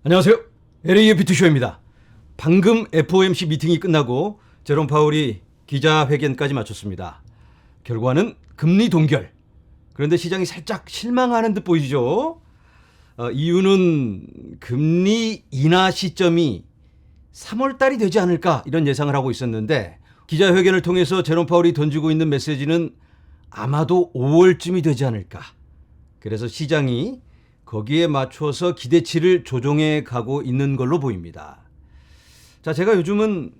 안녕하세요. LA의 비투쇼입니다. 방금 FOMC 미팅이 끝나고 제롬 파월이 기자회견까지 마쳤습니다. 결과는 금리 동결. 그런데 시장이 살짝 실망하는 듯 보이죠. 이유는 금리 인하 시점이 3월 달이 되지 않을까 이런 예상을 하고 있었는데 기자회견을 통해서 제롬 파월이 던지고 있는 메시지는 아마도 5월쯤이 되지 않을까. 그래서 시장이 거기에 맞춰서 기대치를 조정해 가고 있는 걸로 보입니다. 자, 제가 요즘은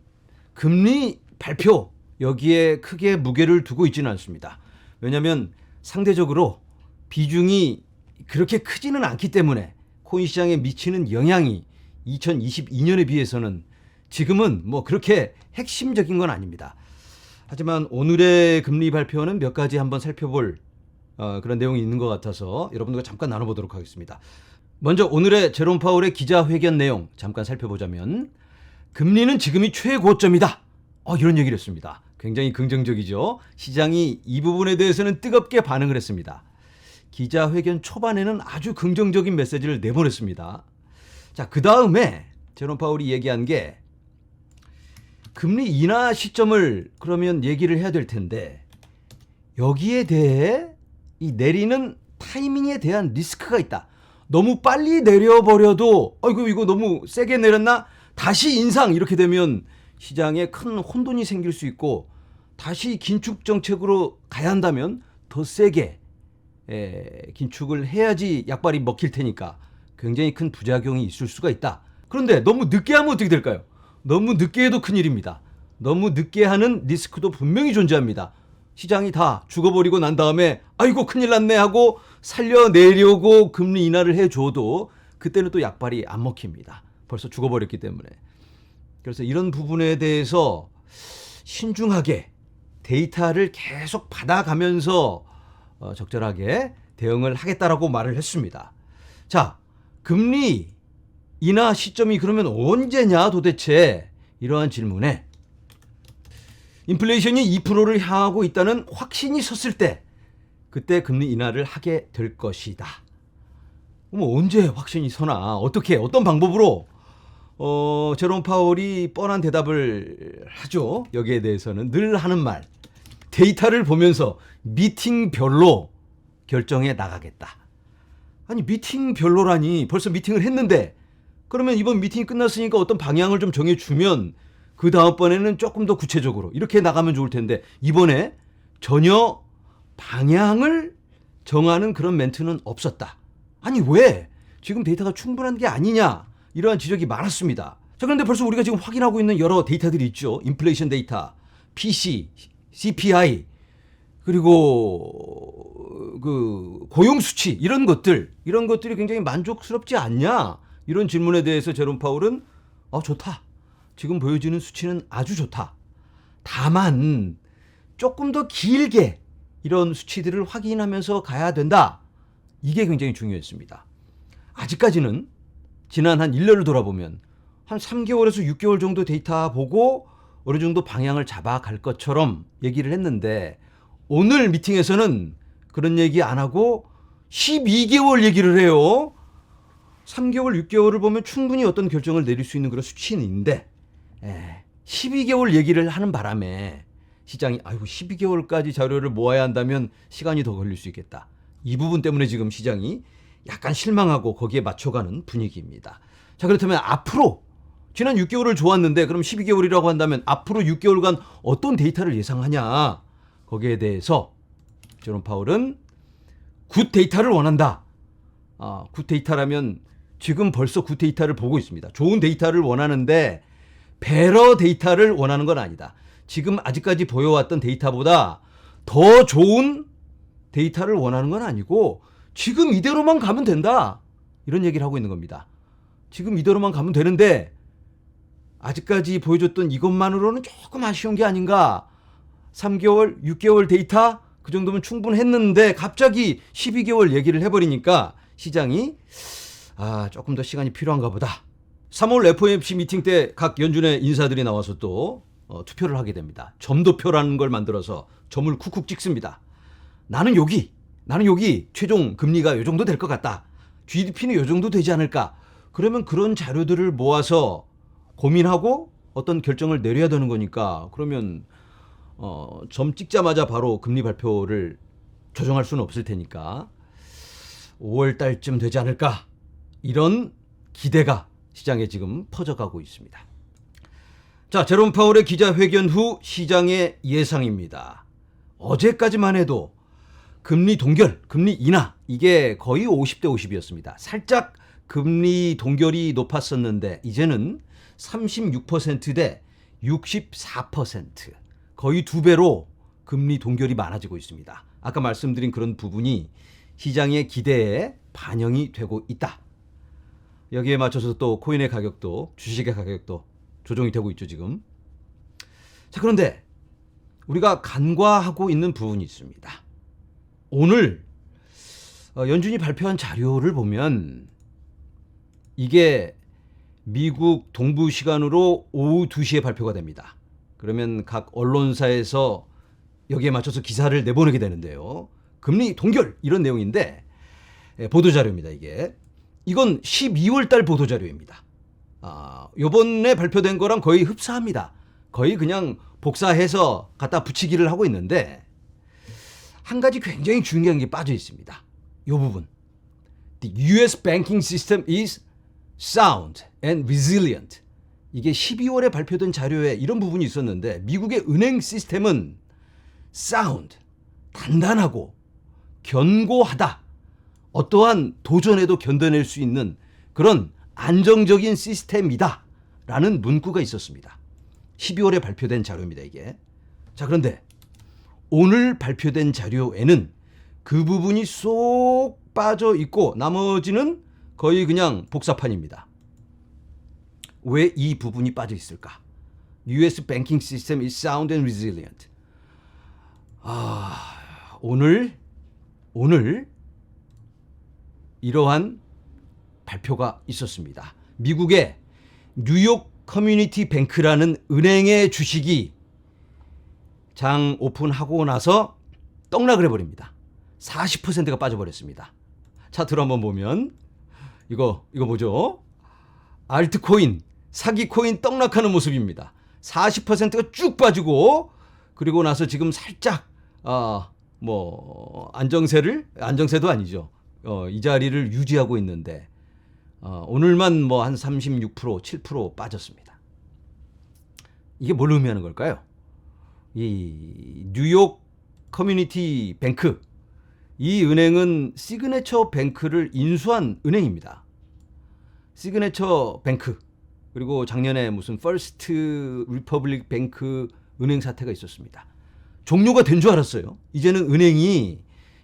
금리 발표 여기에 크게 무게를 두고 있지는 않습니다. 왜냐하면 상대적으로 비중이 그렇게 크지는 않기 때문에 코인 시장에 미치는 영향이 2022년에 비해서는 지금은 뭐 그렇게 핵심적인 건 아닙니다. 하지만 오늘의 금리 발표는 몇 가지 한번 살펴볼 그런 내용이 있는 것 같아서 여러분들과 잠깐 나눠보도록 하겠습니다. 먼저 오늘의 제롬 파월의 기자회견 내용 잠깐 살펴보자면 금리는 지금이 최고점이다. 이런 얘기를 했습니다. 굉장히 긍정적이죠. 시장이 이 부분에 대해서는 뜨겁게 반응을 했습니다. 기자회견 초반에는 아주 긍정적인 메시지를 내보냈습니다. 자, 그 다음에 제롬 파월이 얘기한 게 금리 인하 시점을 그러면 얘기를 해야 될 텐데 여기에 대해 이 내리는 타이밍에 대한 리스크가 있다. 너무 빨리 내려버려도 이거 너무 세게 내렸나? 다시 인상 이렇게 되면 시장에 큰 혼돈이 생길 수 있고 다시 긴축 정책으로 가야 한다면 더 세게 긴축을 해야지 약발이 먹힐 테니까 굉장히 큰 부작용이 있을 수가 있다. 그런데 너무 늦게 하면 어떻게 될까요? 너무 늦게 해도 큰일입니다. 너무 늦게 하는 리스크도 분명히 존재합니다. 시장이 다 죽어버리고 난 다음에 아이고 큰일 났네 하고 살려내려고 금리 인하를 해줘도 그때는 또 약발이 안 먹힙니다. 벌써 죽어버렸기 때문에. 그래서 이런 부분에 대해서 신중하게 데이터를 계속 받아가면서 적절하게 대응을 하겠다라고 말을 했습니다. 자, 금리 인하 시점이 그러면 언제냐 도대체 이러한 질문에 인플레이션이 2%를 향하고 있다는 확신이 섰을 때 그때 금리 인하를 하게 될 것이다. 언제 확신이 서나 어떻게 어떤 방법으로 제롬 파월이 뻔한 대답을 하죠. 여기에 대해서는 늘 하는 말 데이터를 보면서 미팅별로 결정해 나가겠다. 아니 미팅별로라니 벌써 미팅을 했는데 그러면 이번 미팅이 끝났으니까 어떤 방향을 좀 정해주면 그 다음번에는 조금 더 구체적으로 이렇게 나가면 좋을 텐데 이번에 전혀 방향을 정하는 그런 멘트는 없었다. 아니 왜? 지금 데이터가 충분한 게 아니냐 이러한 지적이 많았습니다. 자, 그런데 벌써 우리가 지금 확인하고 있는 여러 데이터들이 있죠. 인플레이션 데이터, PC, CPI 그리고 그 고용 수치 이런 것들이 굉장히 만족스럽지 않냐 이런 질문에 대해서 제롬 파월은 좋다. 지금 보여지는 수치는 아주 좋다. 다만 조금 더 길게 이런 수치들을 확인하면서 가야 된다. 이게 굉장히 중요했습니다. 아직까지는 지난 한 1년을 돌아보면 한 3개월에서 6개월 정도 데이터 보고 어느 정도 방향을 잡아갈 것처럼 얘기를 했는데 오늘 미팅에서는 그런 얘기 안 하고 12개월 얘기를 해요. 3개월, 6개월을 보면 충분히 어떤 결정을 내릴 수 있는 그런 수치인데 12개월 얘기를 하는 바람에 시장이 12개월까지 자료를 모아야 한다면 시간이 더 걸릴 수 있겠다. 이 부분 때문에 지금 시장이 약간 실망하고 거기에 맞춰가는 분위기입니다. 자, 그렇다면 앞으로 지난 6개월을 좋았는데 그럼 12개월이라고 한다면 앞으로 6개월간 어떤 데이터를 예상하냐. 거기에 대해서 제롬 파월은 굿 데이터를 원한다. 굿 데이터라면 지금 벌써 굿 데이터를 보고 있습니다. 좋은 데이터를 원하는데 베러 데이터를 원하는 건 아니다. 지금 아직까지 보여왔던 데이터보다 더 좋은 데이터를 원하는 건 아니고 지금 이대로만 가면 된다. 이런 얘기를 하고 있는 겁니다. 지금 이대로만 가면 되는데 아직까지 보여줬던 이것만으로는 조금 아쉬운 게 아닌가. 3개월, 6개월 데이터 그 정도면 충분했는데 갑자기 12개월 얘기를 해버리니까 시장이 조금 더 시간이 필요한가 보다. 3월 FOMC 미팅 때 각 연준의 인사들이 나와서 또 투표를 하게 됩니다. 점도표라는 걸 만들어서 점을 쿡쿡 찍습니다. 나는 여기 최종 금리가 이 정도 될 것 같다. GDP는 이 정도 되지 않을까. 그러면 그런 자료들을 모아서 고민하고 어떤 결정을 내려야 되는 거니까 그러면 점 찍자마자 바로 금리 발표를 조정할 수는 없을 테니까 5월 달쯤 되지 않을까 이런 기대가 시장에 지금 퍼져가고 있습니다. 자, 제롬 파월의 기자회견 후 시장의 예상입니다. 어제까지만 해도 금리 동결, 금리 인하 이게 거의 50대 50이었습니다. 살짝 금리 동결이 높았었는데 이제는 36%대 64%, 거의 2배로 금리 동결이 많아지고 있습니다. 아까 말씀드린 그런 부분이 시장의 기대에 반영이 되고 있다. 여기에 맞춰서 또 코인의 가격도, 주식의 가격도 조정이 되고 있죠 지금. 자, 그런데 우리가 간과하고 있는 부분이 있습니다. 오늘 연준이 발표한 자료를 보면 이게 미국 동부 시간으로 오후 2시에 발표가 됩니다. 그러면 각 언론사에서 여기에 맞춰서 기사를 내보내게 되는데요. 금리 동결 이런 내용인데 보도자료입니다. 이건 12월 달 보도자료입니다. 요번에 발표된 거랑 거의 흡사합니다. 거의 그냥 복사해서 갖다 붙이기를 하고 있는데 한 가지 굉장히 중요한 게 빠져 있습니다. 이 부분. The US banking system is sound and resilient. 이게 12월에 발표된 자료에 이런 부분이 있었는데 미국의 은행 시스템은 sound, 단단하고 견고하다. 어떠한 도전에도 견뎌낼 수 있는 그런 안정적인 시스템이다. 라는 문구가 있었습니다. 12월에 발표된 자료입니다, 이게. 자, 그런데 오늘 발표된 자료에는 그 부분이 쏙 빠져 있고 나머지는 거의 그냥 복사판입니다. 왜 이 부분이 빠져 있을까? US banking system is sound and resilient. 오늘 이러한 발표가 있었습니다. 미국의 뉴욕 커뮤니티 뱅크라는 은행의 주식이 장 오픈하고 나서 떡락을 해버립니다. 40%가 빠져버렸습니다. 차트로 한번 보면 이거 뭐죠? 알트코인, 사기코인 떡락하는 모습입니다. 40%가 쭉 빠지고 그리고 나서 지금 살짝 안정세도 아니죠. 이 자리를 유지하고 있는데 오늘만 한 36%, 7% 빠졌습니다. 이게 뭘 의미하는 걸까요? 이 뉴욕 커뮤니티 뱅크, 이 은행은 시그네처 뱅크를 인수한 은행입니다. 시그네처 뱅크, 그리고 작년에 무슨 퍼스트 리퍼블릭 뱅크 은행 사태가 있었습니다. 종료가 된 줄 알았어요. 이제는 은행이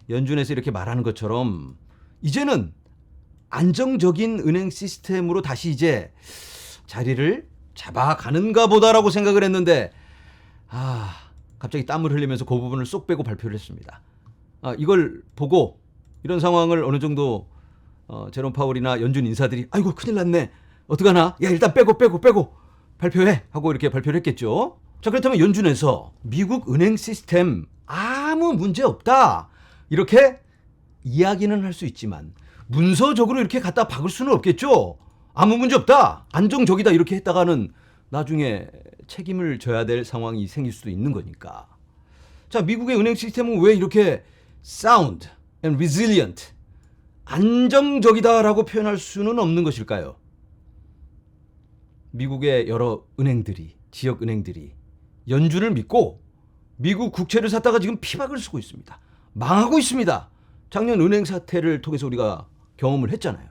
연준에서 이렇게 말하는 것처럼 이제는 안정적인 은행 시스템으로 다시 이제 자리를 잡아가는가 보다라고 생각을 했는데 갑자기 땀을 흘리면서 그 부분을 쏙 빼고 발표를 했습니다. 이걸 보고 이런 상황을 어느 정도 제롬 파월이나 연준 인사들이 아이고 큰일 났네. 어떡하나? 야, 일단 빼고 발표해 하고 이렇게 발표를 했겠죠. 자, 그렇다면 연준에서 미국 은행 시스템 아무 문제 없다 이렇게 이야기는 할 수 있지만 문서적으로 이렇게 갖다 박을 수는 없겠죠. 아무 문제 없다, 안정적이다 이렇게 했다가는 나중에 책임을 져야 될 상황이 생길 수도 있는 거니까. 자, 미국의 은행 시스템은 왜 이렇게 sound and resilient, 안정적이다라고 표현할 수는 없는 것일까요? 미국의 여러 은행들이, 지역 은행들이 연준을 믿고 미국 국채를 샀다가 지금 피박을 쓰고 있습니다. 망하고 있습니다. 작년 은행 사태를 통해서 우리가 경험을 했잖아요.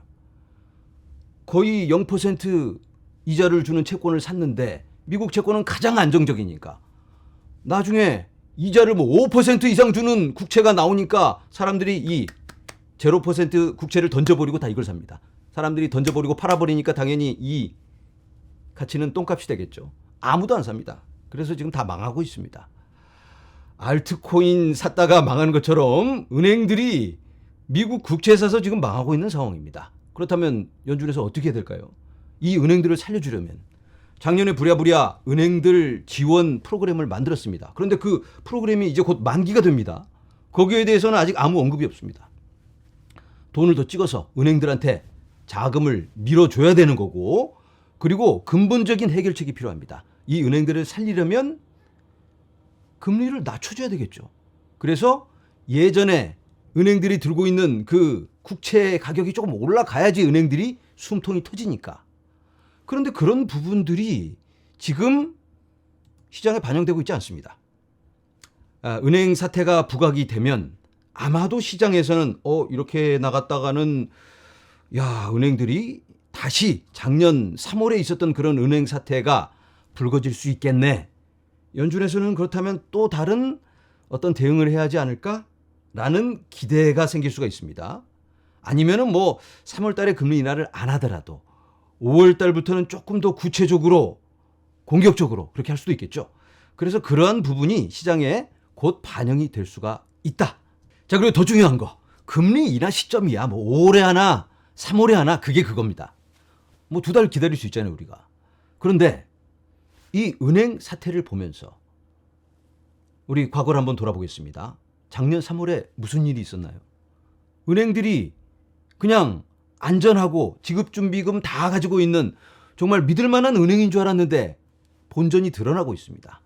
거의 0% 이자를 주는 채권을 샀는데 미국 채권은 가장 안정적이니까 나중에 이자를 5% 이상 주는 국채가 나오니까 사람들이 이 0% 국채를 던져버리고 다 이걸 삽니다. 사람들이 던져버리고 팔아버리니까 당연히 이 가치는 똥값이 되겠죠. 아무도 안 삽니다. 그래서 지금 다 망하고 있습니다. 알트코인 샀다가 망하는 것처럼 은행들이 미국 국채 사서 지금 망하고 있는 상황입니다. 그렇다면 연준에서 어떻게 해야 될까요? 이 은행들을 살려주려면 작년에 부랴부랴 은행들 지원 프로그램을 만들었습니다. 그런데 그 프로그램이 이제 곧 만기가 됩니다. 거기에 대해서는 아직 아무 언급이 없습니다. 돈을 더 찍어서 은행들한테 자금을 밀어줘야 되는 거고, 그리고 근본적인 해결책이 필요합니다. 이 은행들을 살리려면 금리를 낮춰줘야 되겠죠. 그래서 예전에 은행들이 들고 있는 그 국채 가격이 조금 올라가야지 은행들이 숨통이 터지니까. 그런데 그런 부분들이 지금 시장에 반영되고 있지 않습니다. 은행 사태가 부각이 되면 아마도 시장에서는 이렇게 나갔다가는 은행들이 다시 작년 3월에 있었던 그런 은행 사태가 불거질 수 있겠네. 연준에서는 그렇다면 또 다른 어떤 대응을 해야 하지 않을까라는 기대가 생길 수가 있습니다. 아니면은 3월 달에 금리 인하를 안 하더라도 5월 달부터는 조금 더 구체적으로 공격적으로 그렇게 할 수도 있겠죠. 그래서 그러한 부분이 시장에 곧 반영이 될 수가 있다. 자, 그리고 더 중요한 거. 금리 인하 시점이야. 5월에 하나, 3월에 하나, 그게 그겁니다. 2달 기다릴 수 있잖아요, 우리가. 그런데 이 은행 사태를 보면서 우리 과거를 한번 돌아보겠습니다. 작년 3월에 무슨 일이 있었나요? 은행들이 그냥 안전하고 지급준비금 다 가지고 있는 정말 믿을 만한 은행인 줄 알았는데 본전이 드러나고 있습니다.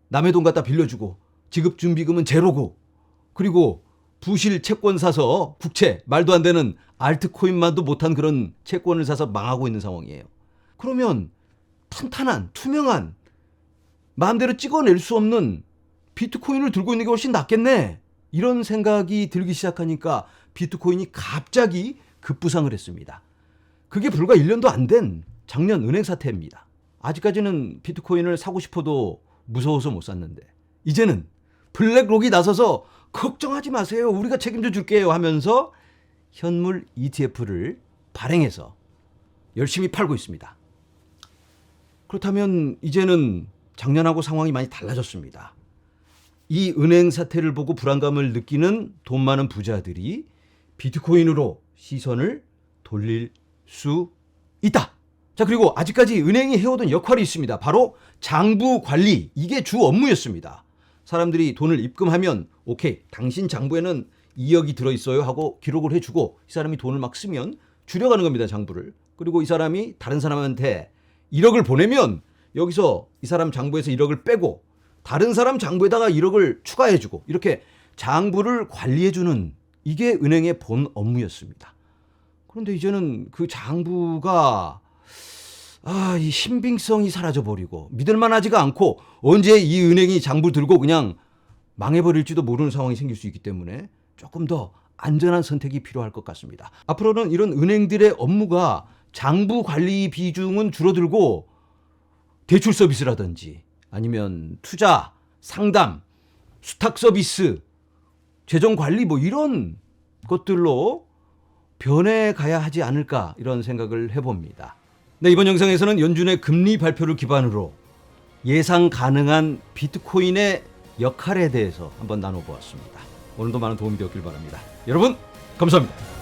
남의 돈 갖다 빌려주고 지급준비금은 제로고, 그리고 부실 채권 사서 국채, 말도 안 되는 알트코인만도 못한 그런 채권을 사서 망하고 있는 상황이에요. 그러면 탄탄한, 투명한, 마음대로 찍어낼 수 없는 비트코인을 들고 있는 게 훨씬 낫겠네. 이런 생각이 들기 시작하니까 비트코인이 갑자기 급부상을 했습니다. 그게 불과 1년도 안 된 작년 은행 사태입니다. 아직까지는 비트코인을 사고 싶어도 무서워서 못 샀는데, 이제는 블랙록이 나서서 걱정하지 마세요, 우리가 책임져 줄게요 하면서 현물 ETF를 발행해서 열심히 팔고 있습니다. 그렇다면 이제는 작년하고 상황이 많이 달라졌습니다. 이 은행 사태를 보고 불안감을 느끼는 돈 많은 부자들이 비트코인으로 시선을 돌릴 수 있다. 자, 그리고 아직까지 은행이 해오던 역할이 있습니다. 바로 장부 관리, 이게 주 업무였습니다. 사람들이 돈을 입금하면 오케이, 당신 장부에는 2억이 들어있어요 하고 기록을 해주고, 이 사람이 돈을 막 쓰면 줄여가는 겁니다, 장부를. 그리고 이 사람이 다른 사람한테 1억을 보내면 여기서 이 사람 장부에서 1억을 빼고 다른 사람 장부에다가 1억을 추가해주고, 이렇게 장부를 관리해주는, 이게 은행의 본 업무였습니다. 그런데 이제는 그 장부가 이 신빙성이 사라져버리고 믿을만하지가 않고, 언제 이 은행이 장부 들고 그냥 망해버릴지도 모르는 상황이 생길 수 있기 때문에 조금 더 안전한 선택이 필요할 것 같습니다. 앞으로는 이런 은행들의 업무가 장부 관리 비중은 줄어들고 대출 서비스라든지 아니면 투자, 상담, 수탁 서비스, 재정 관리 이런 것들로 변해가야 하지 않을까, 이런 생각을 해봅니다. 네, 이번 영상에서는 연준의 금리 발표를 기반으로 예상 가능한 비트코인의 역할에 대해서 한번 나눠보았습니다. 오늘도 많은 도움이 되었길 바랍니다. 여러분, 감사합니다.